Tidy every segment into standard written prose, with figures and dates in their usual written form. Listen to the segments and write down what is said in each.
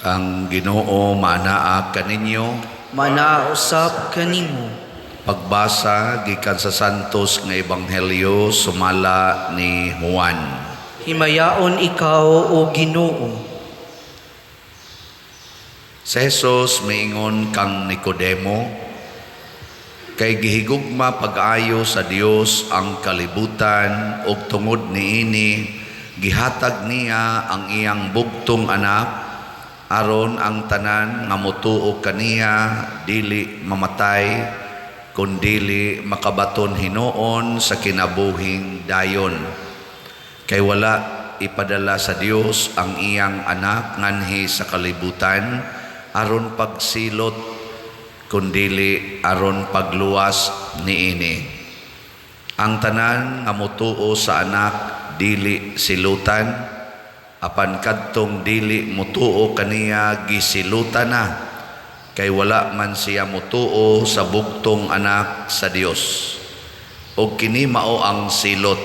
Ang Ginoo manaa kaninyo. Manausap kanimo. Pagbasa gikan sa Santos nga Ebanghelyo sumala ni Juan. Himayaon ikaw o Ginoo. Si Jesus miingon kang Nicodemo, kay gihigugma pag-ayo sa Dios ang kalibutan ug tungod niini gihatag niya ang iyang bugtong anak aron ang tanan nga motuo kaniya dili mamatay kundili makabaton hinuon sa kinabuhing dayon. Kay wala ipadala sa Dios ang iyang anak nganhi sa kalibutan aron pagsilot kundili aron pagluwas niini. Ang tanan nga motuo sa anak dili silutan, apan kadtong dili motuo kaniya gisilutan na, kay wala man siya motuo sa bugtong anak sa Dios. O kini mao ang silot.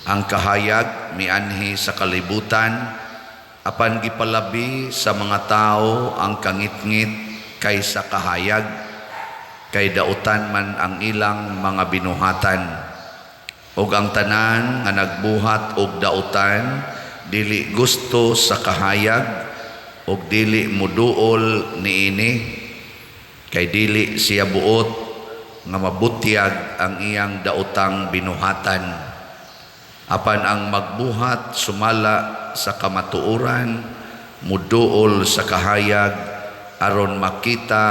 Ang kahayag mianhi sa kalibutan, apan gipalabi sa mga tao ang kangitngit kaysa kahayag, kay dautan man ang ilang mga binuhatan. Og ang tanan nga nagbuhat og dautan dili gusto sa kahayag og dili muduol niini, kay dili siya buot nga mabutyag ang iyang daotang binuhatan. Apan ang magbuhat sumala sa kamatuoran muduol sa kahayag aron makita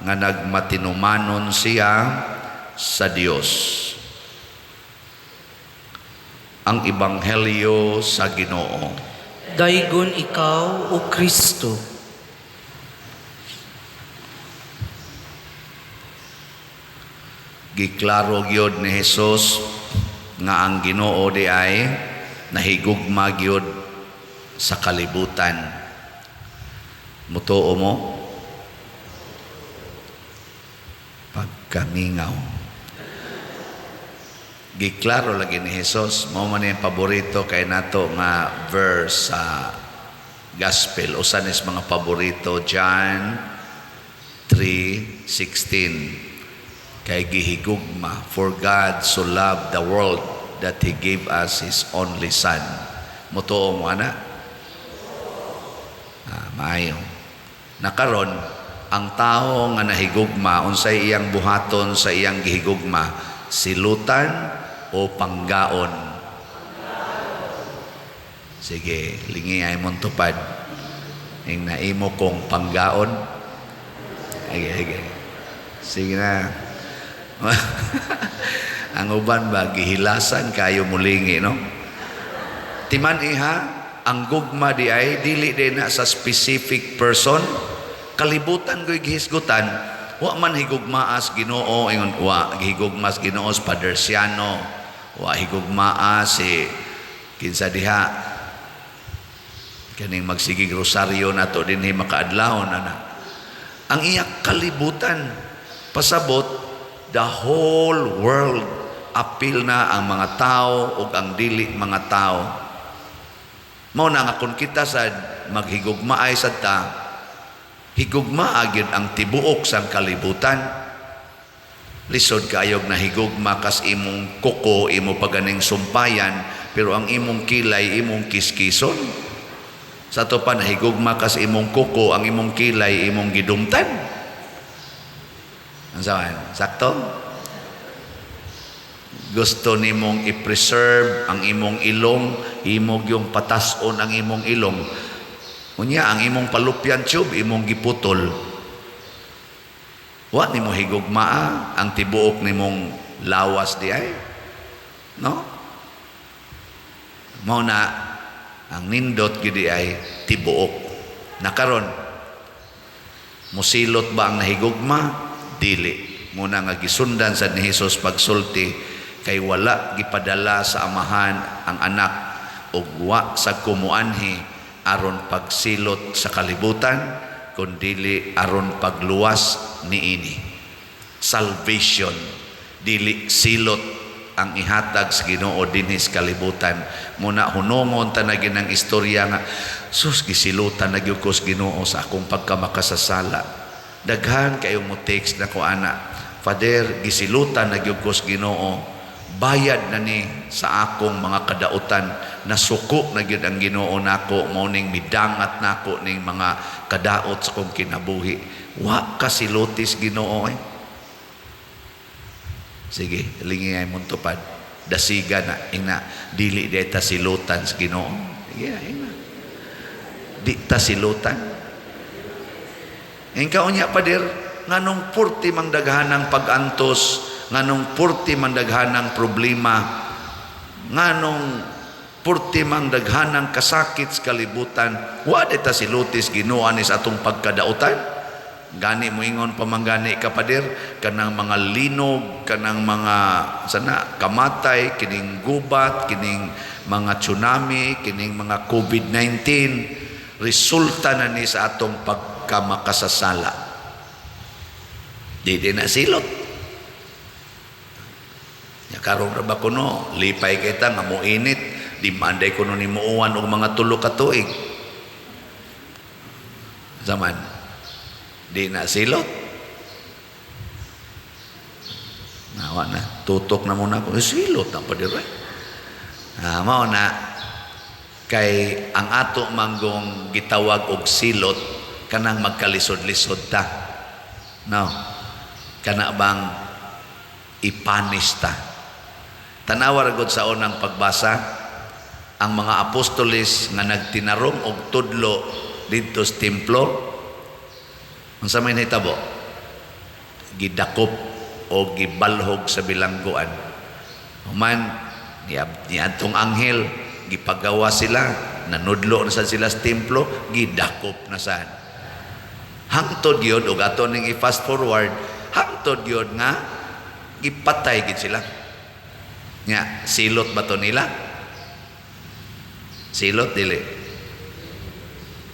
nga nagmatinumanon siya sa Dios. Ang Ebanghelyo sa Ginoo. Daygon ikaw o Kristo. Giklaro gyud ni Jesus nga ang Ginoo di ay nahigugma gyud sa kalibutan. Mutuo mo pagkamingaw. Giklaro lagi ni Jesus, mao man yung paborito kay nato nga verse sa gospel. Usan is mga paborito, John 3:16. Kay gihigugma, for God so loved the world that He gave us His only Son. Mutuo mo ana? Maayo. Nakaron, ang tao nga nahigugma, unsay iyang buhaton sa iyang gihigugma, silutan o panggaon? Sige, lingi ay mong tupad. Yung naimo kong panggaon. Sige na. Ang uban ba, gihilasan kayo mulingi, no? Timan iha, ang gugma di ay, dili din na sa specific person. Kalibutan ko'y gihisgutan. Wa man higugmaas Ginoo, ingon wa higugmas Ginoo sa Padersiano, wa higugmaas si kinsa diha kaning magsigig rosaryo nato dinhi makaadlawon ana. Ang iyak kalibutan pasabot the whole world, apil na ang mga tao ug ang dili mga tao. Mao na nga kun kita sad maghigugmaay sad ta, higugma gyud ang tibuok sang kalibutan. Lisod kaayog na higugma kas imong kuko, imo paganing sumpayan, pero ang imong kilay imong kiskison. Sa to pa nahigugma kas imong kuko, ang imong kilay imong gidumtan. Ang saman, sakto? Gusto nimong i-preserve ang imong ilong, imong yung patason ang imong ilong. Unya ang imong palupyan tube imong giputol. Wa nimo higugmaa ang tibuok nimong lawas di ay. No? Mao na ang nindot gyud di ay tibuok. Nakaron musilot ba ang nahigugma? Dili. Muna nga gisundan sa ni Jesus pagsulti, kay wala gipadala sa amahan ang anak ug wa sa kumuanhi aron pagsilot sa kalibutan kundili aron pagluwas niini. Salvation dili silot ang ihatag sa Ginoo dinhi sa kalibutan. Muna hunongon ta na ginang istorya nga sus gisilutan na gyud ko sa Ginoo sa akong pagkamakasasala. Daghan kayong mo text na ko ana, Father, gisilutan na gyud ko sa Ginoo. Bayad na ni sa akong mga kadautan, nasuko na gyud ang Ginoo nako, mao ning midangat nako ning mga kadaot sa akong kinabuhi. Wa ka silutis Ginoo eh. Sige, lingay mong tupad. Dasiga na, ina, dili deta silutan sa Ginoo. Sige, ina. Di ta silutan. Ingka unya padir, nganong purti mang daghanang pag-antos, nganong purti mang daghanang problema, nganong purti mang daghanang kasakit sa kalibutan, wa deta silutis Ginoo ani sa atong pagkadautan. Gani mo ingon pamanggani kapadir, kanang mga linog, kanang mga sana kamatay, kining gubat, kining mga tsunami, kining mga COVID-19, resulta na ni sa atong pagkamakasasala. Di na silot. Ya karong ra ba kuno, lipay kita nga mo init, di manday kuno ni muuwan og mga 3 ka tuig. Zaman di na silot. Nawa na, tutok na muna ako. Silot na pa dire. Mao na, kay ang ato manggong gitawag og silot, kanang magkalisod-lisod ta. No? Kana bang ipanis ta. Tanawa ragod sa unang pagbasa, ang mga apostoles nga nagtinarong og tudlo dito sa templo, unsa may nahitabo? Gidakop o gibalhog sa bilangguan. Human ni atong anghel gipagawa sila, nanudlo na sad sila sa templo, gidakop na sad. Hangtod gyud og ato ning i-fast forward, hangtod gyud nga gipatay gid sila. Nya silot ba to nila? Silot dili.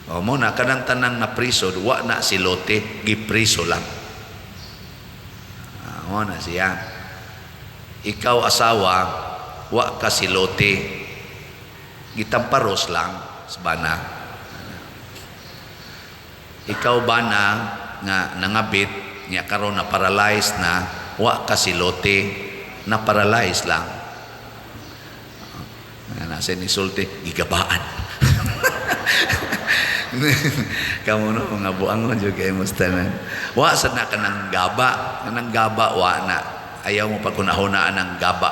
O mo na kanang tanang na priso, wa na silote, gipriso lang. Mo na siya. Ikaw asawa, wa ka silote, gitamparos lang sa bana. Ikaw bana nga nangabit, niya karon na paralyzed na, wa ka silote, na paralyzed lang. Nasa ni sulti, gigabaan. Kamu no mga buangon jud kay mustanan. Wa sad na kanang gaba wa na. Ayaw mo pagkunahunaan ng gaba.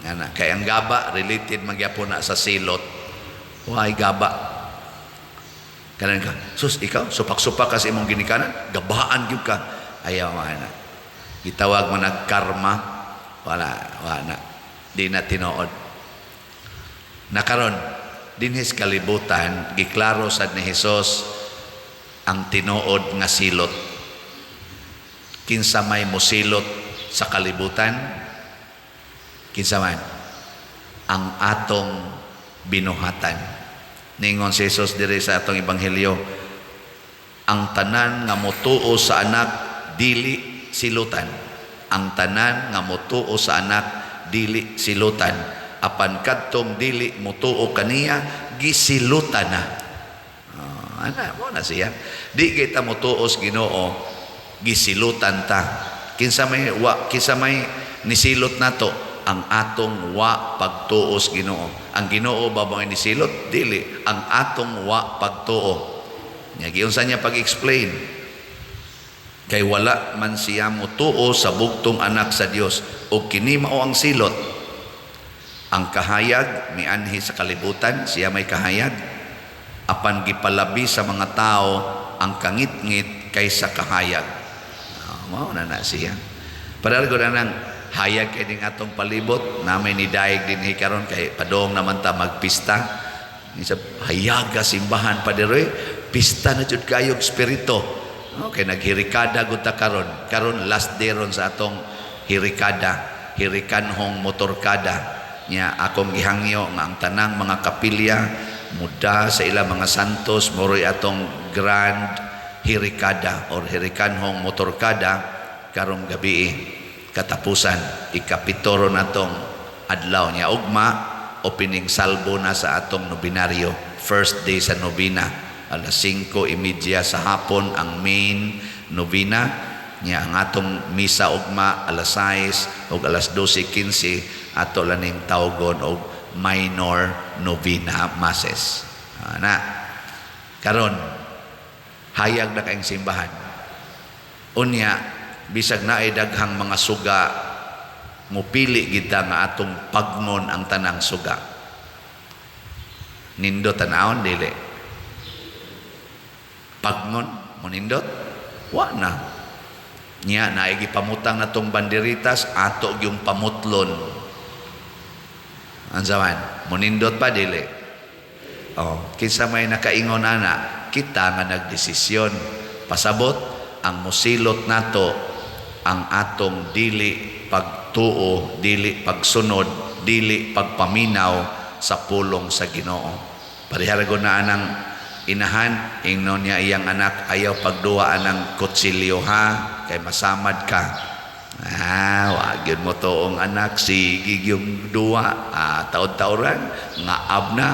Ngana kay ang gaba related magyapon na sa silot. Why gaba? Kanan ka, sus ikaw supak-supak kasi imong ginikanan, gabaan gyud ka. Ayaw man na. Gitawag man nagkarma. Wala na. Di na tinuod. Nakaron dinhis kalibutan, giklaro sad ni Hesus ang tinuod nga silot. Kinsa may mosilot sa kalibutan? Kinsa man? Ang atong binuhatan. Ningon si Hesus diri sa atong ebanghelyo, ang tanan nga motuo sa anak dili silutan. Ang tanan nga motuo sa anak dili silutan. Apan kadtong dili mutuo kaniya gisilutan na. Ana mo na siya. Di kita mutuos Ginoo gisilutan ta. Kinsa may nisilot nato ang atong wa pagtuos Ginoo. Ang Ginoo ba mo nisilot? Dili, ang atong wa pagtuo. Nya giunsa niya pag-explain? Kay wala man siya mutuo sa bugtong anak sa Dios o kini mao ang silot. Ang kahayag mianhi sa kalibutan, siya may kahayag. Apan gipalabi sa mga tao ang kangit-ngit kaysa kahayag. Mao na siya. Padalgo na nang hayag kay ning atong palibot, namay ni daig din karon kay padong naman ta magpista. Isa hayaga simbahan pa diri, pista na jud kayog espiritu. Okay, naghirikada gud ta karon. Karon last day ron sa atong hirikada, hirikanhong motorkada. Nya akong gihangyo nga ang tanang mga kapilya muda sa ila mga santos moroy atong grand hirikada or hirikanhong motorkada karong gabi. katapusan ikapitoro na tong adlaw niya ugma opening salvo na sa atong nobinaryo. First day sa nobina, alas 5:30 sa hapon ang main nobina niya. Ang atong misa ugma alas 6 ug alas 12:15 ato laning tawgon og minor novena masses. Na karon hayag na kaayong simbahan. Unya bisag naay daghang mga suga, mupili kita nga atong pagnon ang tanang suga. Nindot tanawon dili. Pagnon mo nindot? Wa na. Nya naay gipamutang natong banderitas ato yung pamutlon. Ansaman, mo nindot pa dili. Oh, kinsa may nakaingon ana, kita nga nagdesisyon. Pasabot ang musilot nato ang atong dili pagtuo, dili pagsunod, dili pagpaminaw sa pulong sa Ginoo. Pariharagon na anang inahan, ingnon niya iyang anak, ayaw pagduwa anang kutsilyo ha, kay masamad ka. Wag yun mo toong anak, sige yung duwa, taod-tauran, nga abna,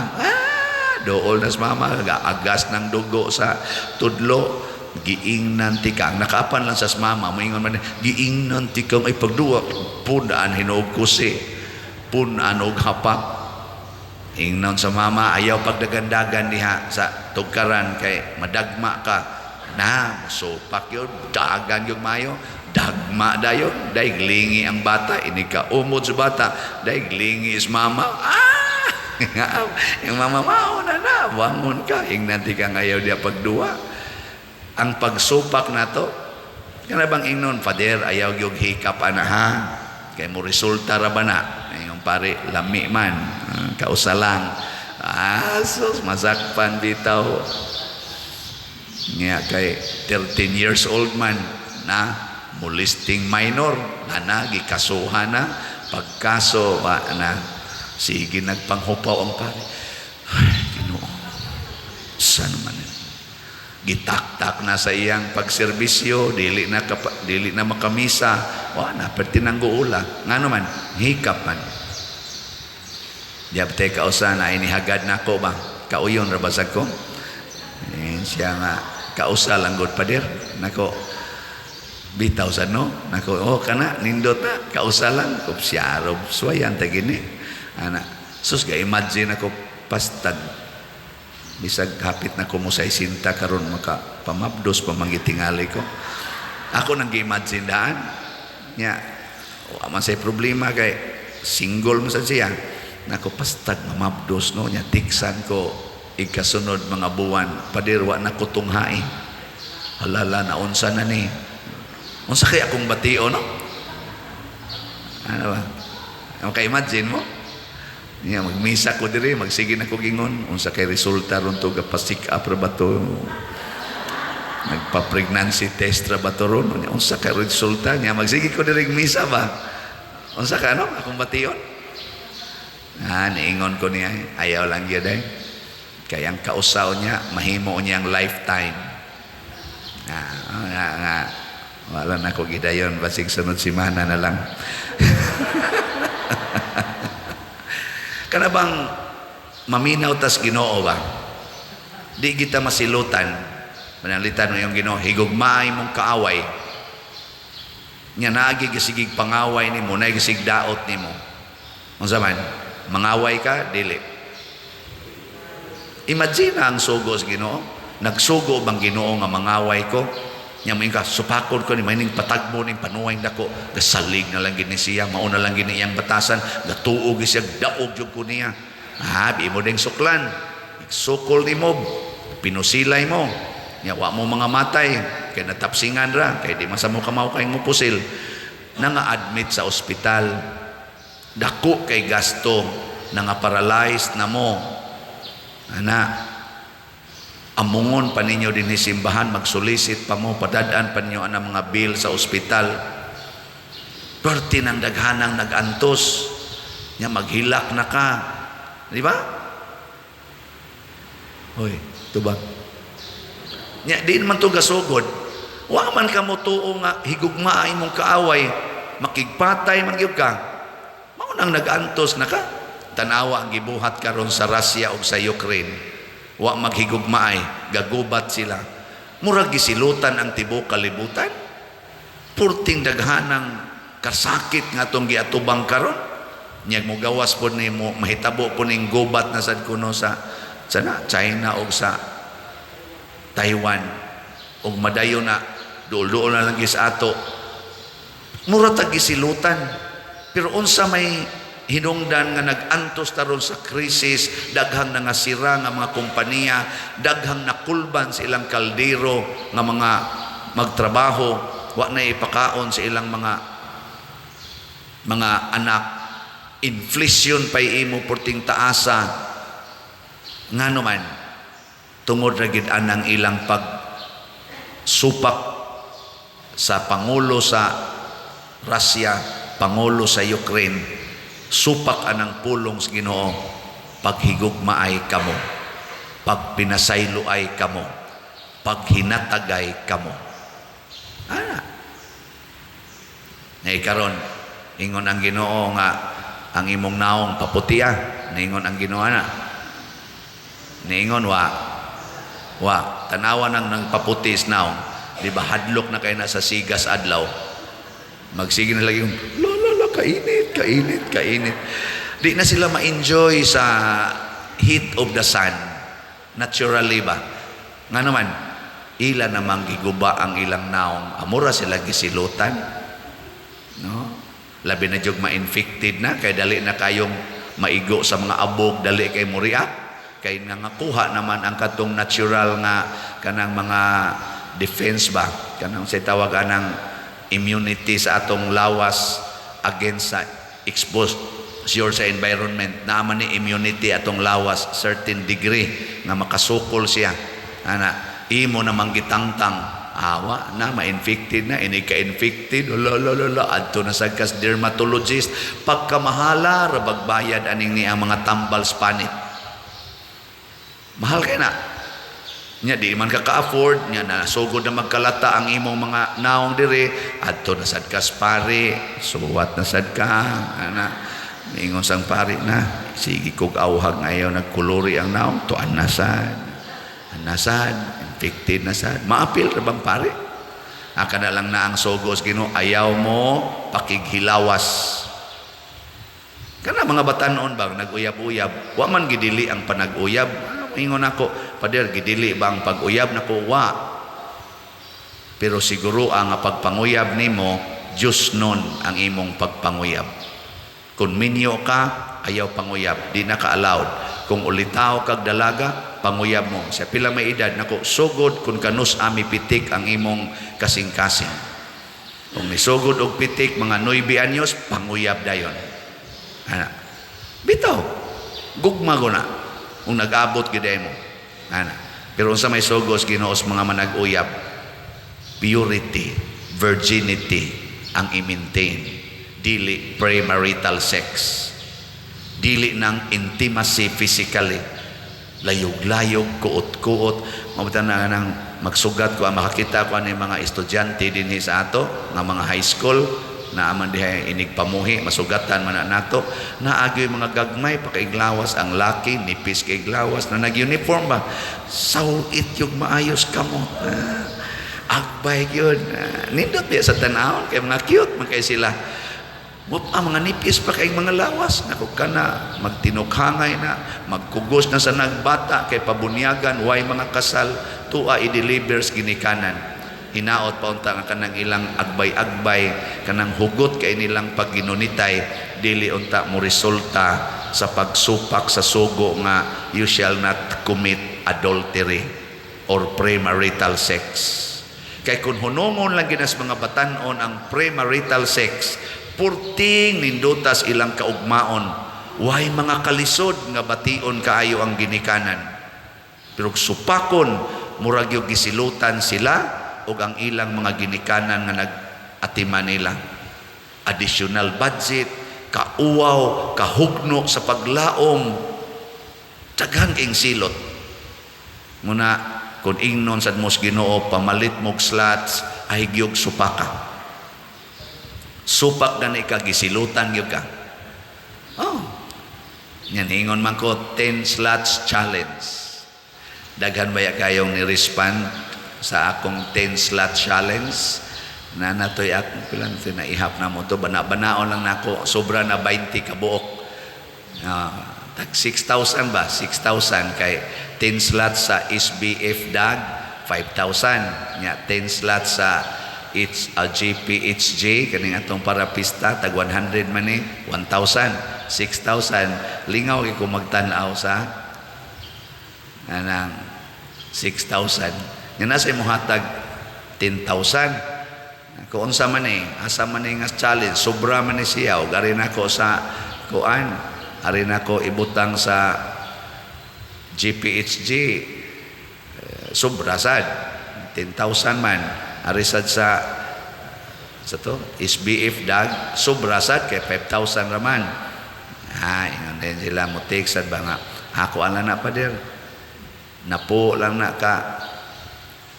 dool nas mama, agas ng dugo sa tudlo, giingnan tikang, nakaapan lang sa mama, moingon man, giingnan tikang ay pagduwa, punaan hinog kusi, punaan og hapak. Ingnon sa mama, ayaw pagdagandagan niya sa tugkaran kay madagma ka. Na, supak yun, dagan yung mayo, dagma dayon, daiglingi ang bata, ini ka umod sa bata, daiglingi is mama, yung mama mao na, wangon ka, ingnan tikang ayaw dia pagduwa. Ang pagsupak na to, kana bang ingnon, Father, ayaw yung hikap ana ha, kay mo resulta ra ba na, yung pare, lami man, kausalang, sus, masakpan bitaw, nga kay 13 years old man, na, molesting minor, na, gikasuhan na, pagkaso, na, sige, nagpanghupaw ang pare, ay, Ginoo, saan man gitaktak na sa iyang pagserbisyo, dili na makamisa, na pertinanggo ula, nga naman, hikap man. Diabte kausa na inihagad na ko ba, kauyon rabasag ko, siya nga, kausa lang god pader, nako, bitaw sa no, nako, kana, nindot na, kausa lang, kupsyaro, suwayan tagini, sus, ga-imagine ako, pastag, bisag hapit na ko mo sa isinta karon maka pamabdos pamangitingali ko ako nang gi-imagine daan nya man say problema kay single mo sa siya nako pastag mamabdos no nya tiksan ko ikasunod mga buwan padirwa na ko tunghain halala na unsa na ni unsa kay akong batio no ano ba maka-imagine mo niya magmisa ko diri magsige na ko gingon unsa kay resulta ron to gapasik up ra ba to nagpa-pregnancy test ra ba to ron unsa kay resulta niya magsige ko diri misa ba unsa ka no akong bation niingon ko niya ayaw lang gyud kay ang kausaw niya mahimo niyang lifetime wala na ko gidayon basig sunod simana na lang. Kana bang maminaw tas Ginoo ba? Di kita masilutan. Manalitan mo yung Ginoo, higugmaay mong kaaway. Nya naagi gisigig pangaway nimo, naagi gisig daot nimo. Unsa man? Mangaway ka dili. Imagine ang sugo sa Ginoo. Nagsugo bang Ginoo nga mangaway ko? Nya mo ka supakod ko ni maning patagbo ning panuway nako gasalig na lang gini siya mauna lang gini iyang batasan gatuog siya daog jud ko niya bi mo ding suklan sukol nimo pinusilay mo nya wa mo mga matay kay natapsingan ra kay di masamo kamaw kay mo pusil nga admit sa ospital dako kay gasto nga paralyzed na mo ana amungon pa ninyo din simbahan, magsulisit pa mo, padadaan pa ninyo ang mga bill sa ospital. Perti ng daghanang nagantos, niya maghilak na ka. Di ba? Hoy, ito ba? Niya, di naman ito gasugod. Wa man ka mo tuo nga higugmaay mong kaaway. makigpatay man gyud ka, mao nang nag-antos na ka. Tanawa ang gibuhat karon sa Russia ug sa Ukraine. Wa maghigugmaay, gagubat sila. Murag gisilutan ang tibuok kalibutan. Purting daghanang kasakit nga tong giatubang karon. Nyag mo gawas po ni mo mahitabo po ning gubat na sad kuno sa China o sa Taiwan o madayo na duol na lang sa ato. Mura tag gisilutan, pero unsa may hinungdan nga nag-antos taron sa krisis, daghang nangasira nga mga kompanya, daghang nakulban sa ilang kaldero nga mga magtrabaho, wa na ipakaon sa ilang mga anak. Inflation pay imo porting taasa nga naman tungod ra gid anang ilang pagsupak sa pangulo sa Russia, pangulo sa Ukraine, supak anang pulong sa Ginoo, paghigugmaay kamo, pagpinasayloay kamo, paghinatagay kamo. Karon ingon ang Ginoo nga ang imong naong paputiya, ningon ang Ginoo na. Ningon wa tanawa nang paputis naong, di ba hadlok na kay na sa sigas adlaw. Magsige na lagi yung kainit. Di na sila ma-enjoy sa heat of the sun. Naturally ba? Nga naman, ila namang giguba ang ilang naong. Amura sila gisilutan. No? Labi na jug ma-infected na, kay dali na kayong maigo sa mga abog, dali kay muriak. Kay nangakuha naman ang katong natural nga kanang mga defense ba? Kanang sa tawagan ng immunity sa atong lawas against sa exposure sa environment. Naaman ni immunity atong lawas certain degree nga makasukol siya. Imo namang gitangtang awa na ma-infected na, ini ka-infected, adto na sa kas dermatologist, pagkamahala rabagbayad aning ni ang mga tambal spanit. Mahal kay na. Nya di man ka-afford, nya na sugod na magkalata ang imong mga naong dire, adto na sad kas pare, suwat na sad ka, ningon sang pare na, sige kog awhag ngayon nagkulori ang naong, tuan na sad. Infected na sad. Maapil ra bang pare? Kada lang na ang sogos Ginoo, ayaw mo pakighilawas. Kana mga batanon bang nag-uyab-uyab, wa man gidili ang panag-uyab. Ingon ako, pader gidili bang pag-uyab nako wa. Pero siguro ang pagpanguyab nimo, Diyos nun ang imong pagpanguyab. Kung minyo ka, ayaw panguyab, di na ka-allowed. Kung ulitaw kag dalaga, panguyab mo. Sa pila may edad, nako, sugod kung kanus ami pitik ang imong kasing-kasing. Kung nisugod og pitik, mga 9 anyos, panguyab dayon. Bitaw, gugma ko na. Kung nag-abot giday mo. Pero sa may sugos, Ginoos mga manag-uyab, purity, virginity, ang i-maintain. Dili premarital sex. Dili ng intimacy physically. Layog-layog, kuot-kuot. Mabutan na nang magsugat ko, makakita ko ang mga estudyante din sa ato, ng mga high school, na aman dihay inigpamuhi, masugatan man na nato, na agyoy mga gagmay, pakaiglawas, ang laki, nipis kaiglawas, na nag-uniform ba? Sawit yung maayos kamo. Agbay yun. Nindot niya sa tanahon, kaya mga cute, magkay sila. Mga nipis pa kay mga lawas, naku ka na, magtinukhangay na, magkugos na sa nagbata, kay pabunyagan, way mga kasal, tua i-delivers ginikanan. Hinaot pa unta nga kanang ilang agbay-agbay, kanang hugot kay nilang pagginunitay, dili unta mo resulta sa pagsupak sa sugo nga you shall not commit adultery or premarital sex. Kay kung hunungon lang ginas mga batanon ang premarital sex, purting nindutas ilang kaugmaon, way mga kalisod nga bation kaayo ang ginikanan. Pero supakon, murag yung gisilutan sila o ang ilang mga ginikanan nga nag-atiman nila. Additional budget, kauwaw, kahugno sa paglaom, daghan king silot. Muna, kung ingnon sad mos Ginoo, pamalit mog slots, ay gyug supaka. Supak na ni kagisilutan gyud ka. Oh. Yan ingon man ko 10 slots challenge. Daghan baya kayong ni-respond sa akong 10 slot challenge. Na natoy akong pilan naihap na mo to, bana-banaon lang nako, sobra na 20 ka buok. Tag 6,000 ba? 6,000 kay 10 slots sa SBF DAG 5,000 nya 10 slots sa GPHJ kaning atong para pista tag 100 man ni 1,000 6,000 lingaw kay ko magtan-aw sa anang 6,000 nya nasa imo hatag 10,000 kung unsa man ni asa man ni nga challenge sobra man ni siya ug ari nako sa kuan ari nako ibutang sa GPHJ sobra sad 10,000 man ari sad sa to SBF DAG sobra sad kay 5,000 raman ingon din sila mo take sad ba nga ako ala na pa der napo lang na ka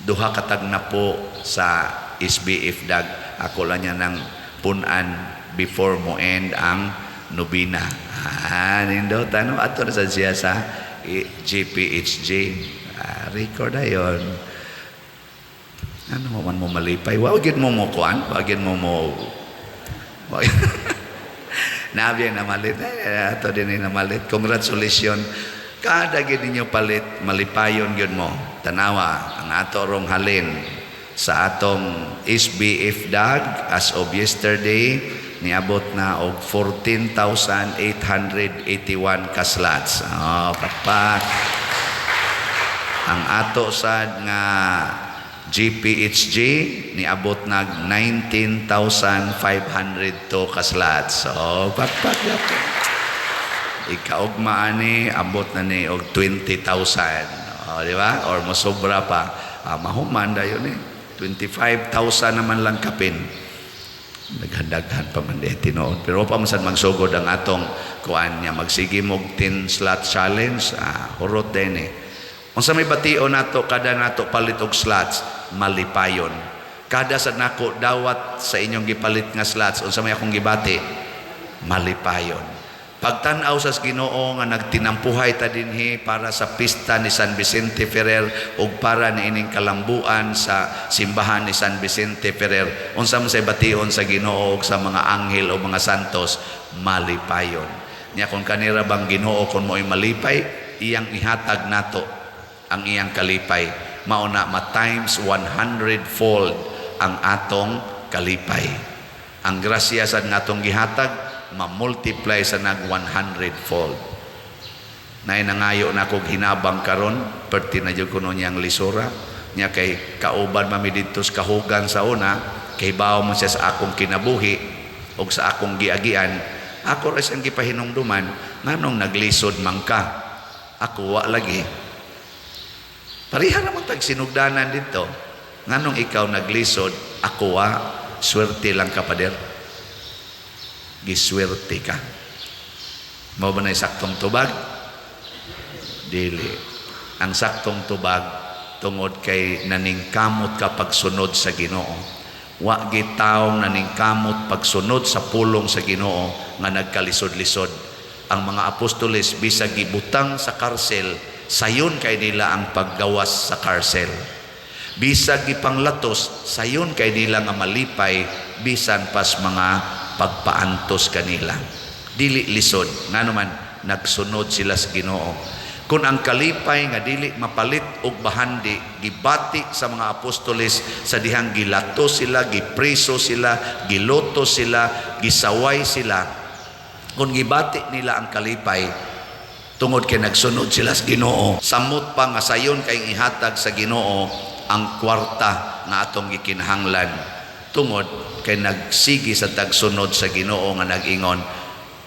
duha katag napo sa SBF DAG ako lang niya ng punan before mo end ang nobina nindot ano ato na sa siya sa GPHJ record na yun ano man mo malipay wagin mo mo kuan wagin mo mo nabi na malit ato din na malit congratulations kada gid ninyo palit malipayon gyud mo tanawa ang ato rong halin sa atong SBF DAG as of yesterday niabot na og 14,881 ka slots pakpak ang ato sad nga GPHJ niabot nag 19,502 ka slots pakpak ikaugma ani abot na ni og 20,000 di ba or mosobra pa mahuman dayon 25,000 naman lang kapin naghandaghan pa man tinuod pero pa man sad magsugod ang atong kuan niya magsige mog 10 slot challenge hurot din unsa may bation nato kada nato palit og slots malipayon kada sad nako dawat sa inyong gipalit nga slots unsa may akong gibati malipayon pagtan-aw sa Ginoo nga nagtinampuhay ta dinhi para sa pista ni San Vicente Ferrer ug para niining kalambuan sa simbahan ni San Vicente Ferrer unsa man say bation sa Ginoo ug sa mga anghel o mga santos malipayon nya kung kanira bang Ginoo kun mo'y malipay iyang ihatag nato ang iyang kalipay mao na times 100-fold ang atong kalipay ang grasya sa natong gihatag ma-multiply sa nag 100-fold. Nay nangayo na kog hinabang karon, perti na jud kuno niyang lisura, nya kay kauban mami didto sa kahugan sa una, kay bawo man siya sa akong kinabuhi ug sa akong giagian, ako ra siyang gipahinungduman nganong naglisod man ka. Ako wa lagi. Pareha naman tag sinugdanan dito. Nganong ikaw naglisod, ako wa swerte lang ka pader. Giswerte ka. Mao ba na saktong tubag? Dili. Ang saktong tubag tungod kay naningkamot ka pagsunod sa Ginoo. Wa gitaong naningkamot pagsunod sa pulong sa Ginoo nga nagkalisod-lisod. Ang mga apostoles bisag gibutang sa karsel, sayon kay nila ang paggawas sa karsel. Bisag gipanglatos, sayon kay nila nga malipay bisan pas mga pagpaantos kanila. Dili lisod ngano man nagsunod sila sa Ginoo. Kung ang kalipay nga dili mapalit og bahandi gibati sa mga apostoles sa dihang gilato sila, gipreso sila, giloto sila, gisaway sila. Kung gibati nila ang kalipay tungod kay nagsunod sila sa Ginoo, samot pa nga sayon kay ihatag sa Ginoo ang kwarta nga atong gikinahanglan. Tungod kay nagsigi sa tagsunod sa Ginoo nga nag-ingon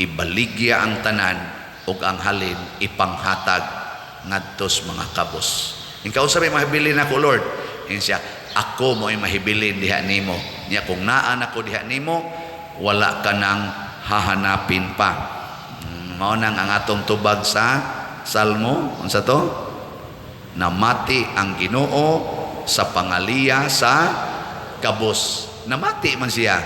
ibaligya ang tanan ug ang halin ipanghatag ngadtos mga kabos. Ikaw sa may mahibili nako Lord, siya ako mo'y mahibilin diha nimo. Nya kung naa nako diha nimo, wala ka nang hahanapin pa. Mao nang ang atong tubag sa Salmo, unsa to? Namati ang Ginoo sa pangaliya sa kabos. Namati man siya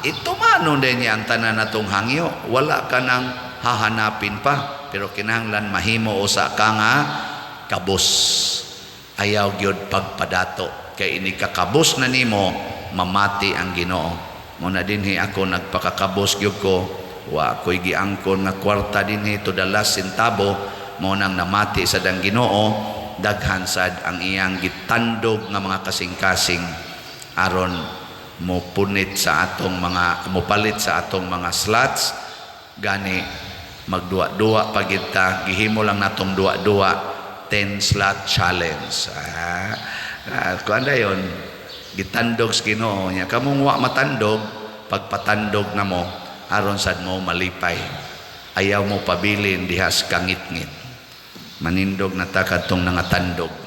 Ito mano din niya ang tanan natong hangyo. Wala ka nang hahanapin pa. Pero kinahanglan mahimo usa ka nga kabus. Ayaw gyud pagpadato. Kay ini kakabus na nimo, mamati ang Ginoo. Muna dinhi ako nagpakakabus gyud ko. Wa ko'y giangkon nga kwarta dinhi to the last centavo. Mo nang namati sa dang Ginoo, daghan sad ang iyang gitandog nga mga kasing-kasing aron mo punit sa atong mga mupalit sa atong mga slots gani magduwa-duwa pag kita gihimo lang natong duwa-duwa 10 slot challenge. Kuanda yon gitandog sa Ginoo nya kamong wa matandog pagpatandog na mo aron sad mo malipay. Ayaw mo pabilin dihas kangit-ngit. Manindog na ta kadtong nangatandog.